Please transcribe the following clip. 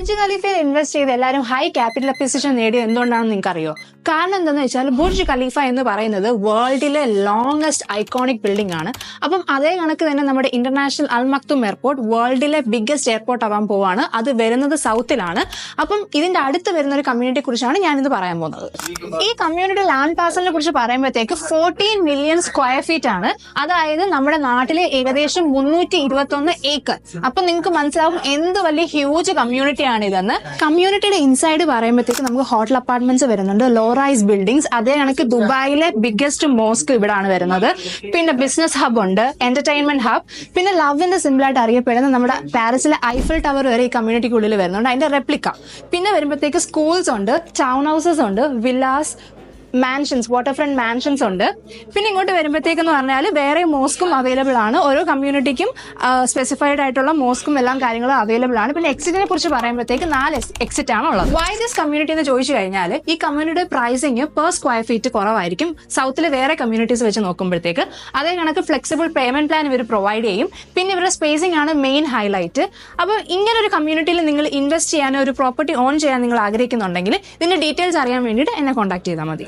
Burj ഖലീഫയിൽ invest ചെയ്ത് എല്ലാവരും high capital appreciation നേടിയത് എന്തുകൊണ്ടാണെന്ന് നിങ്ങൾക്ക് അറിയോ? കാരണം എന്താണെന്ന് വെച്ചാൽ ബുർജ് ഖലീഫ എന്ന് പറയുന്നത് വേൾഡിലെ ലോങ്സ്റ്റ് ഐക്കോണിക് ബിൽഡിംഗ് ആണ്. അപ്പം അതേ കണക്ക് തന്നെ നമ്മുടെ ഇന്റർനാഷണൽ അൽ മക്തും എയർപോർട്ട് വേൾഡിലെ ബിഗ്ഗസ്റ്റ് എയർപോർട്ട് ആവാൻ പോവാണ്. അത് വരുന്നത് സൗത്തിലാണ്. അപ്പം ഇതിന്റെ അടുത്ത് വരുന്ന ഒരു കമ്മ്യൂണിറ്റിയെ കുറിച്ചാണ് ഞാനിന്ന് പറയാൻ പോകുന്നത്. ഈ കമ്മ്യൂണിറ്റി ലാൻഡ് പാർസലിനെ കുറിച്ച് പറയുമ്പോഴത്തേക്ക് 14 മില്യൺ സ്ക്വയർ ഫീറ്റ് ആണ്. അതായത് നമ്മുടെ നാട്ടിലെ ഏകദേശം 321 ഏക്കർ. അപ്പൊ നിങ്ങൾക്ക് മനസ്സിലാവും എന്ത് വലിയ ഹ്യൂജ് കമ്മ്യൂണിറ്റി ആണ് ഇതെന്ന്. കമ്മ്യൂണിറ്റിയുടെ ഇൻസൈഡ് പറയുമ്പോഴത്തേക്ക് നമുക്ക് ഹോട്ടൽ അപ്പാർട്ട്മെന്റ്സ് വരുന്നുണ്ട്, ലോ റൈസ് ബിൽഡിംഗ്സ്, അതേ കണക്ക് ദുബായിലെ ബിഗ്ഗസ്റ്റ് മോസ്ക് ഇവിടാണ് വരുന്നത്. പിന്നെ ബിസിനസ് ഹബ് ഉണ്ട്, എന്റർടൈൻമെന്റ് ഹബ്, പിന്നെ ലവിന്റെ സിമ്പിൾ ആയിട്ട് അറിയപ്പെടുന്ന നമ്മുടെ പാരീസിലെ ഐഫൽ ടവർ വരെ ഈ കമ്മ്യൂണിറ്റിക്കുള്ളിൽ വരുന്നുണ്ട്, അതിന്റെ റെപ്ലിക്ക. പിന്നെ വരുമ്പോഴത്തേക്ക് സ്കൂൾസ് ഉണ്ട്, ടൗൺ ഹൗസസ് ഉണ്ട്, villas, mansions, waterfront mansions ഉണ്ട്. പിന്നെ ഇങ്ങോട്ട് വരുമ്പോഴത്തേക്കെന്ന് പറഞ്ഞാൽ വേറെ മോസ്കും അവൈലബിൾ ആണ്. ഓരോ കമ്മ്യൂണിറ്റിക്കും സ്പെസിഫൈഡ് ആയിട്ടുള്ള മോസ്കും എല്ലാം കാര്യങ്ങളും അവൈലബിൾ ആണ്. പിന്നെ എക്സിറ്റിനെ കുറിച്ച് പറയുമ്പോഴത്തേക്ക് 4 എക്സിറ്റ് ആണ് ഉള്ളത്. വൈ ദിസ് കമ്മ്യൂണിറ്റി എന്ന് ചോദിച്ചു കഴിഞ്ഞാൽ ഈ കമ്മ്യൂണിറ്റിയുടെ പ്രൈസിങ് പെർ സ്ക്വയർ ഫീറ്റ് കുറവായിരിക്കും സൗത്തിലെ വേറെ കമ്മ്യൂണിറ്റീസ് വെച്ച് നോക്കുമ്പോഴത്തേക്ക്. അതേ കണക്ക് ഫ്ലെക്സിബിൾ പേയ്മെന്റ് പ്ലാൻ ഇവർ പ്രൊവൈഡ് ചെയ്യും. പിന്നെ ഇവരുടെ സ്പേസിംഗ് ആണ് മെയിൻ ഹൈലൈറ്റ്. അപ്പോൾ ഇങ്ങനെ ഒരു കമ്മ്യൂണിറ്റിയിൽ നിങ്ങൾ ഇൻവെസ്റ്റ് ചെയ്യാനോ ഒരു പ്രോപ്പർട്ടി ഓൺ ചെയ്യാൻ നിങ്ങൾ ആഗ്രഹിക്കുന്നുണ്ടെങ്കിൽ ഇതിന്റെ ഡീറ്റെയിൽസ് അറിയാൻ വേണ്ടിയിട്ട് എന്നെ കോൺടാക്ട് ചെയ്താൽ മതി.